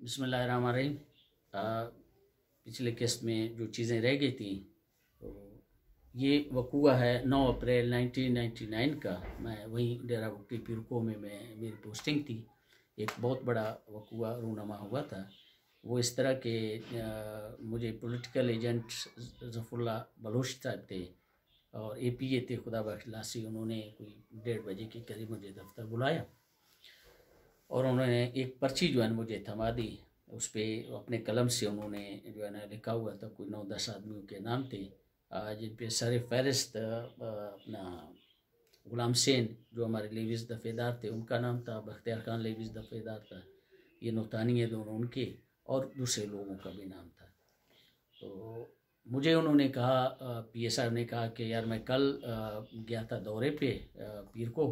बिस्मिल्लाहिर्रहमानिर्रहीम। पिछले किस्त में जो चीज़ें रह गई थी, तो ये वकूआ है 9 अप्रैल 1999 का। मैं वहीं डेरा बुक्टी पीरको में मेरी पोस्टिंग थी। एक बहुत बड़ा वकूआ रूनमा हुआ था। वो इस तरह के मुझे पॉलिटिकल एजेंट ज़फ़रुल्लाह बलोच साहब थे और APA थे खुदा बख्श लासी। उन्होंने कोई 1:30 बजे के करीब मुझे दफ्तर बुलाया और उन्होंने एक पर्ची जो है मुझे थमा दी। उस पर अपने कलम से उन्होंने जो है ना लिखा हुआ था, कोई 9-10 आदमियों के नाम थे जिन पे सर फहरिस्त अपना गुलाम सेन जो हमारे लेविस दफ़ेदार थे उनका नाम था, बख्तियार खान लेविस दफ़ेदार था, ये नौतानी है दोनों उनके, और दूसरे लोगों का भी नाम था। तो मुझे उन्होंने कहा, PA साहब ने कहा कि यार मैं कल गया था दौरे पे पीर को,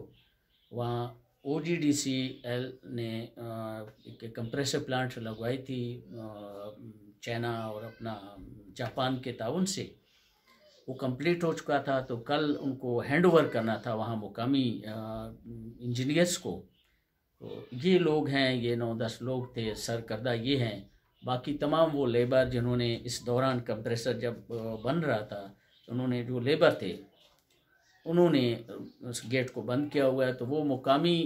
वहाँ OGDCL ने एक कंप्रेसर प्लांट लगवाई थी चाइना और अपना जापान के ताउन से। वो कंप्लीट हो चुका था, तो कल उनको हैंड ओवर करना था वहाँ मुकामी इंजीनियर्स को। तो ये लोग हैं, ये 9-10 लोग थे, सरकर्दा ये हैं। बाकी तमाम वो लेबर जिन्होंने इस दौरान कंप्रेसर जब बन रहा था, उन्होंने जो लेबर थे उन्होंने उस गेट को बंद किया हुआ है। तो वो मुकामी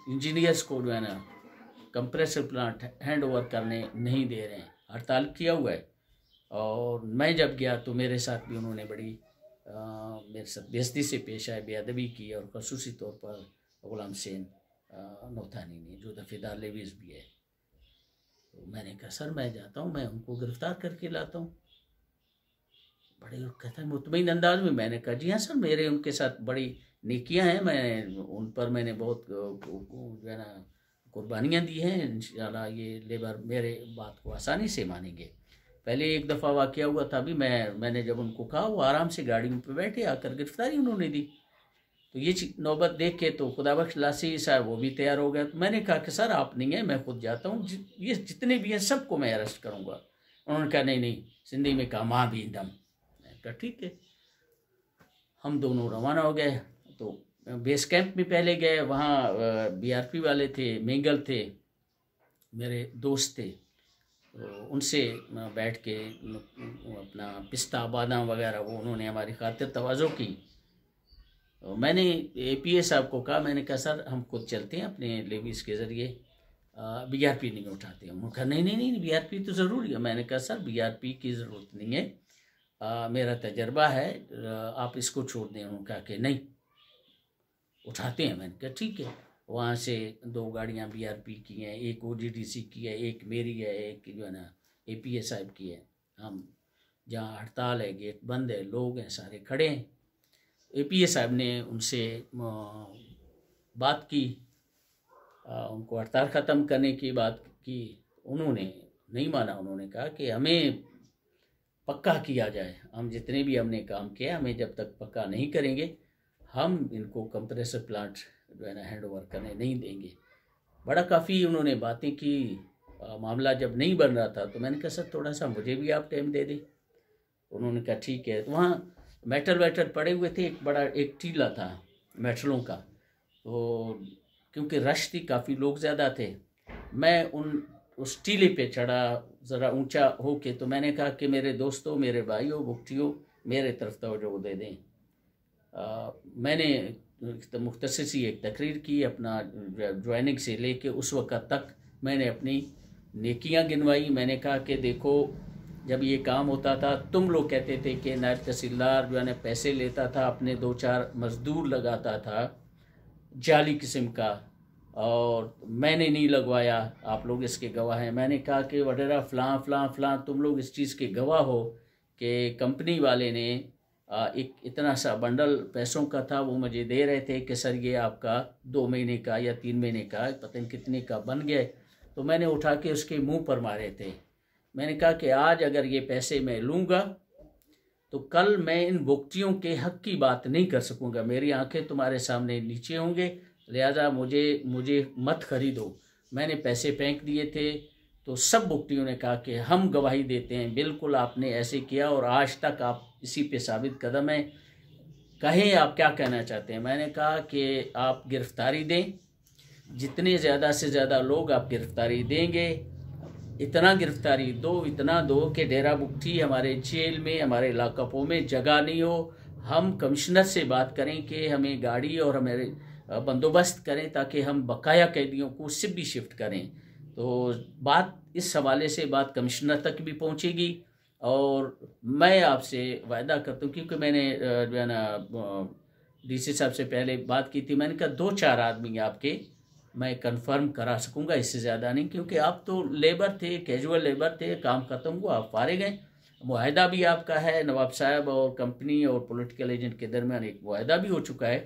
इंजीनियर्स को जो है ना कंप्रेसर प्लांट हैंड ओवर करने नहीं दे रहे हैं, हड़ताल किया हुआ है। और मैं जब गया तो मेरे साथ भी उन्होंने बड़ी मेरे साथ बेइज्जती से पेश आए, बेअदबी की, और खसूसी तौर पर गुलाम सेन नौतानी ने जो दफ़ेदार लेविस भी है। तो मैंने कहा सर मैं जाता हूँ, मैं उनको गिरफ़्तार करके लाता हूँ। बड़े कहते हैं मुतमईन अंदाज में। मैंने कहा जी हाँ सर, मेरे उनके साथ बड़ी नेकियां हैं, मैं उन पर मैंने बहुत जो है ना कुर्बानियाँ दी हैं। इंशाल्लाह ये लेबर मेरे बात को आसानी से मानेंगे। पहले एक दफ़ा वाक़या हुआ था, अभी मैंने जब उनको कहा, वो आराम से गाड़ी में बैठे, आकर गिरफ्तारी उन्होंने दी। तो ये नौबत देख के तो खुदाबख्श लासी साहब वो भी तैयार हो गया। तो मैंने कहा कि सर आप नहीं है, मैं खुद जाता हूँ, ये जितने भी हैं सबको मैं अरेस्ट करूँगा। उन्होंने कहा नहीं नहीं, जिंदगी में कहा माँ भी दम। ठीक है, हम दोनों रवाना हो गए। तो बेस कैंप में पहले गए, वहाँ BRP वाले थे, मेंगल थे, मेरे दोस्त थे। तो उनसे बैठ के अपना पिस्ता बादाम वगैरह वो उन्होंने हमारी खातिर तवाज़ो की। तो मैंने APA साहब को कहा, मैंने कहा सर हम खुद चलते हैं अपने लेविस के ज़रिए, BRP नहीं उठाते। उन्होंने कहा नहीं नहीं नहीं, BRP तो ज़रूरी है। मैंने कहा सर BRP की ज़रूरत नहीं है, मेरा तजर्बा है, आप इसको छोड़ दें। उन्होंने कहा कि नहीं उठाते हैं। मैंने कहा ठीक है। वहाँ से 2 गाड़ियाँ BRP की हैं, एक OGDC की है, एक मेरी है, एक जो है ना APA साहब की है। हम जहाँ हड़ताल है, गेट बंद है, लोग हैं सारे खड़े हैं। APA साहब ने उनसे बात की, उनको हड़ताल ख़त्म करने की बात की। उन्होंने नहीं माना। उन्होंने कहा कि हमें पक्का किया जाए, हम जितने भी हमने काम किया, हमें जब तक पक्का नहीं करेंगे हम इनको कंप्रेसर प्लांट जो है ना हैंड ओवर करने नहीं देंगे। बड़ा काफ़ी उन्होंने बातें की। मामला जब नहीं बन रहा था तो मैंने कहा सर थोड़ा सा मुझे भी आप टाइम दे दें। उन्होंने कहा ठीक है। तो वहाँ मेटल वेटल पड़े हुए थे, एक टीला था मेटलों का। तो क्योंकि रश थी, काफ़ी लोग ज़्यादा थे, मैं उस टीले पे चढ़ा ज़रा ऊंचा होके। तो मैंने कहा कि मेरे दोस्तों, मेरे भाइयों, बुक्तियों, मेरे तरफ तवज्जो दे दें। मैंने मुख्तसर सी एक तकरीर की, अपना ज्वाइनिंग से लेके उस वक़्त तक मैंने अपनी नेकियां गिनवाई। मैंने कहा कि देखो जब ये काम होता था, तुम लोग कहते थे कि नायब तहसीलदार जो है ना पैसे लेता था, अपने 2-4 मज़दूर लगाता था जाली किस्म का, और मैंने नहीं लगवाया, आप लोग इसके गवाह हैं। मैंने कहा कि वडेरा फ़लाँ फ़लाँ फ़लाँ, तुम लोग इस चीज़ के गवाह हो कि कंपनी वाले ने एक इतना सा बंडल पैसों का था, वो मुझे दे रहे थे कि सर ये आपका 2 महीने का या 3 महीने का पता नहीं कितने का बन गया। तो मैंने उठा के उसके मुंह पर मारे थे। मैंने कहा कि आज अगर ये पैसे मैं लूँगा तो कल मैं इन बुक्तियों के हक़ की बात नहीं कर सकूँगा, मेरी आंखें तुम्हारे सामने नीचे होंगे, लिहाजा मुझे मत ख़रीदो। मैंने पैसे फेंक दिए थे। तो सब बुक्तियों ने कहा कि हम गवाही देते हैं, बिल्कुल आपने ऐसे किया और आज तक आप इसी पे साबित कदम हैं, कहें आप क्या कहना चाहते हैं। मैंने कहा कि आप गिरफ्तारी दें, जितने ज़्यादा से ज़्यादा लोग आप गिरफ्तारी देंगे, इतना गिरफ्तारी दो, इतना दो कि डेरा बुगटी हमारे जेल में, हमारे लाकअपों में जगह नहीं हो। हम कमिश्नर से बात करें कि हमें गाड़ी और हमारे बंदोबस्त करें ताकि हम बकाया कैदियों को उससे भी शिफ्ट करें। तो बात इस हवाले से बात कमिश्नर तक भी पहुंचेगी। और मैं आपसे वायदा करता हूँ, क्योंकि मैंने जो है ना डीसी साहब से पहले बात की थी, मैंने कहा 2-4 आदमी आपके मैं कंफर्म करा सकूंगा, इससे ज़्यादा नहीं, क्योंकि आप तो लेबर थे, कैजुअल लेबर थे, काम खत्म हुआ, आप फारिग हैं। मुआहदा भी आपका है नवाब साहब और कंपनी और पॉलिटिकल एजेंट के दरमियान एक मुआहदा भी हो चुका है,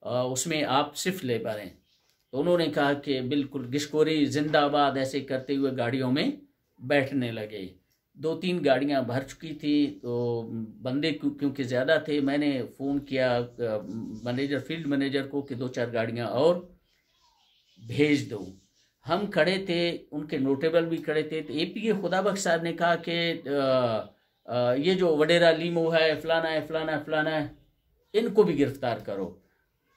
उसमें आप सिर्फ लेबर हैं। तो उन्होंने कहा कि बिल्कुल गिशकोरी जिंदाबाद ऐसे करते हुए गाड़ियों में बैठने लगे। 2-3 गाड़ियां भर चुकी थी, तो बंदे क्योंकि ज़्यादा थे, मैंने फ़ोन किया मैनेजर, फील्ड मैनेजर को कि 2-4 गाड़ियां और भेज दो। हम खड़े थे, उनके नोटेबल भी खड़े थे। तो एपीए खुदाबख्श साहब ने कहा कि ये जो वडेरा लीमो है, फलाना है, फलाना है, फलाना है, इनको भी गिरफ्तार करो।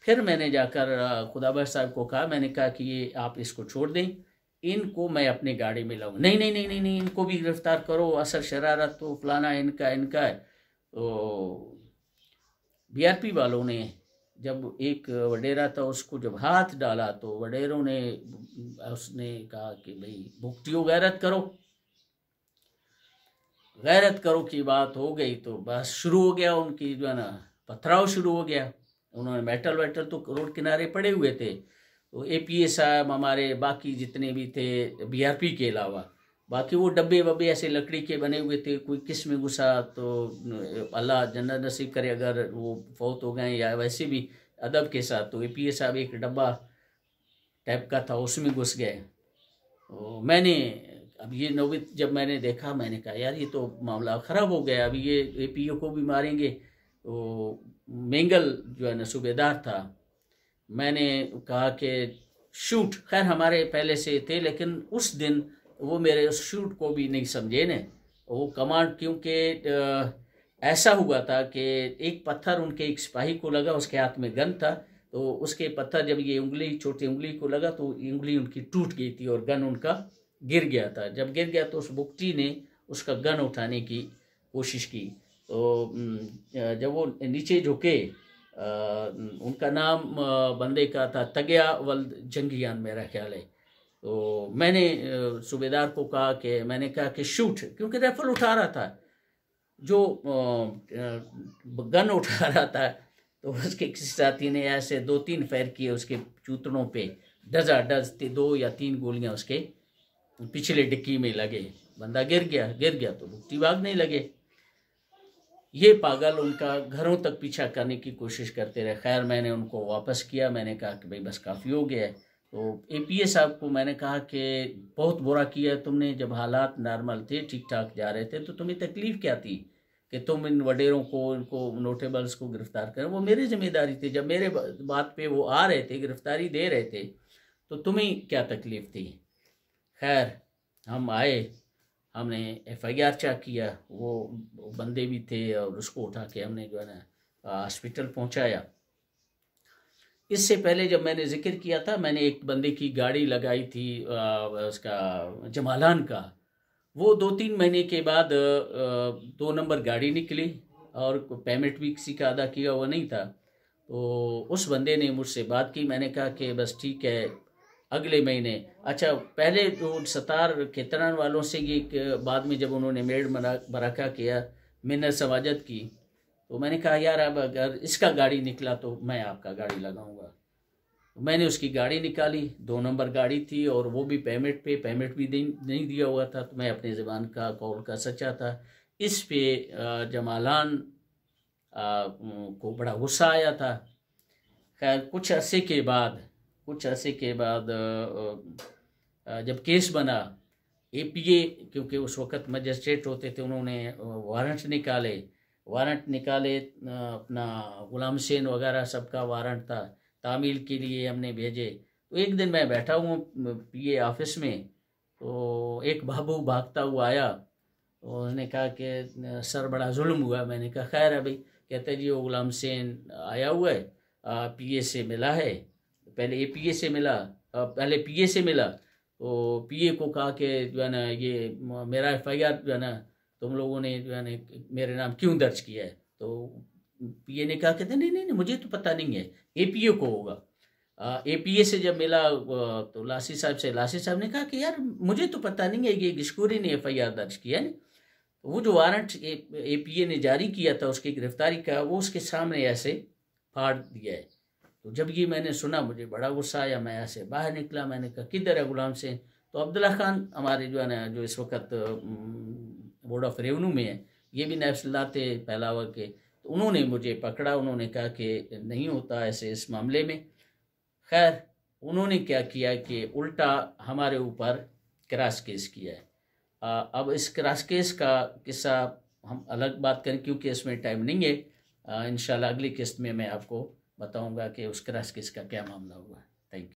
फिर मैंने जाकर खुदाबख्श साहब को कहा, मैंने कहा कि ये आप इसको छोड़ दें, इनको मैं अपनी गाड़ी में लाऊं। नहीं नहीं नहीं नहीं नहीं, इनको भी गिरफ्तार करो, असल शरारत तो फलाना इनका है। तो बीआरपी वालों ने जब एक वडेरा था उसको जब हाथ डाला, तो वडेरों ने उसने कहा कि भाई भुगतियो गैरत करो की बात हो गई। तो बस शुरू हो गया उनकी जो है ना पथराव शुरू हो गया। उन्होंने मेटल वेटल तो रोड किनारे पड़े हुए थे। तो एपीए साहब हमारे बाकी जितने भी थे बीआरपी के अलावा, बाकी वो डब्बे वब्बे ऐसे लकड़ी के बने हुए थे, कोई किस में घुसा तो अल्लाह जन्नत नसीब करे अगर वो फौत हो गए, या वैसे भी अदब के साथ। तो एपीए साहब एक डब्बा टाइप का था उसमें घुस गए। तो मैंने अब ये नौबत जब मैंने देखा, मैंने कहा यार ये तो मामला ख़राब हो गया, अभी ये एपीओ को भी मारेंगे। तो मेंगल जो है ना सूबेदार था, मैंने कहा कि शूट, खैर हमारे पहले से थे, लेकिन उस दिन वो मेरे उस शूट को भी नहीं समझे ने वो कमांड, क्योंकि ऐसा हुआ था कि एक पत्थर उनके एक सिपाही को लगा, उसके हाथ में गन था, तो उसके पत्थर जब ये उंगली, छोटी उंगली को लगा तो उंगली उनकी टूट गई थी और गन उनका गिर गया था। जब गिर गया तो उस बुकटी ने उसका गन उठाने की कोशिश की। तो जब वो नीचे झुके, उनका नाम बंदे का था तगिया वल्द जंगियान, मेरा ख्याल है। तो मैंने सूबेदार को कहा कि मैंने कहा कि शूट, क्योंकि राइफल उठा रहा था, जो गन उठा रहा था। तो उसके किसी साथी ने ऐसे 2-3 फायर किए उसके चूतड़ों पे, डज 2 या 3 गोलियां उसके पिछले डिक्की में लगे, बंदा गिर गया तो भुगती भागने लगे। ये पागल उनका घरों तक पीछा करने की कोशिश करते रहे। खैर मैंने उनको वापस किया, मैंने कहा कि भाई बस काफ़ी हो गया है। तो एपीए साहब को मैंने कहा कि बहुत बुरा किया तुमने, जब हालात नॉर्मल थे, ठीक ठाक जा रहे थे, तो तुम्हें तकलीफ़ क्या थी कि तुम इन वडेरों को, इनको नोटेबल्स को गिरफ्तार करें। वो मेरी जिम्मेदारी थी, जब मेरे बात पे वो आ रहे थे, गिरफ्तारी दे रहे थे, तो तुम्हें क्या तकलीफ़ थी। खैर हम आए, हमने एफआईआर चेक किया, वो बंदे भी थे और उसको उठा के हमने जो है ना हॉस्पिटल पहुंचाया। इससे पहले जब मैंने जिक्र किया था, मैंने एक बंदे की गाड़ी लगाई थी उसका जमालान का, वो 2-3 महीने के बाद 2 नंबर गाड़ी निकली और पेमेंट भी किसी का अदा किया हुआ नहीं था। तो उस बंदे ने मुझसे बात की, मैंने कहा कि बस ठीक है अगले महीने। अच्छा, पहले तो सतार खेतरान वालों से ये बाद में जब उन्होंने मेड बराका किया मिन्नत समाजत की, तो मैंने कहा यार अब अगर इसका गाड़ी निकला तो मैं आपका गाड़ी लगाऊंगा। तो मैंने उसकी गाड़ी निकाली, 2 नंबर गाड़ी थी और वो भी पेमेंट भी नहीं दिया हुआ था। तो मैं अपने ज़बान का कौल का सच्चा था। इस पे जमालान को बड़ा गुस्सा आया था। खैर कुछ अरसे के बाद जब केस बना, एपीए क्योंकि उस वक़्त मजिस्ट्रेट होते थे, उन्होंने वारंट निकाले अपना गुलाम हुसैन वगैरह सबका वारंट था, तामील के लिए हमने भेजे। तो एक दिन मैं बैठा हूँ पीए ऑफिस में, तो एक बाबू भागता हुआ आया, तो उसने कहा कि सर बड़ा जुल्म हुआ। मैंने कहा खैर है भाई। कहते जी वो गुलाम हुसैन आया हुआ है, पीए से मिला है, पहले एपीए से मिला, पहले पीए से मिला, तो पीए को कहा कि जो है ना ये मेरा एफआईआर जो है ना तुम लोगों ने जो है ना मेरे नाम क्यों दर्ज किया है। तो पीए ने कहा कहते नहीं नहीं नहीं मुझे तो पता नहीं है, एपीए को होगा। एपीए से जब मिला तो लासी साहब से, लासी साहब ने कहा कि यार मुझे तो पता नहीं है, ये गिशकोरी ने एफआईआर दर्ज किया है। वो जो वारंट एपीए ने जारी किया था उसकी गिरफ्तारी का, वो उसके सामने ऐसे फाड़ दिया है। तो जब ये मैंने सुना मुझे बड़ा गुस्सा आया, मैं ऐसे बाहर निकला, मैंने कहा किधर है गुलाम सिंह। तो अब्दुल्ला खान हमारे जो है ना जो इस वक्त बोर्ड ऑफ रेवेन्यू में है, ये भी नायब थे पहलावर के, तो उन्होंने मुझे पकड़ा, उन्होंने कहा कि नहीं होता ऐसे इस मामले में। खैर उन्होंने क्या किया कि उल्टा हमारे ऊपर क्रॉस केस किया है। अब इस क्रॉस केस का किस्सा हम अलग बात करें क्योंकि इसमें टाइम नहीं है। इंशाल्लाह अगली किस्त में मैं आपको बताऊंगा कि उस क्रॉस केस का क्या मामला हुआ है। Thank you.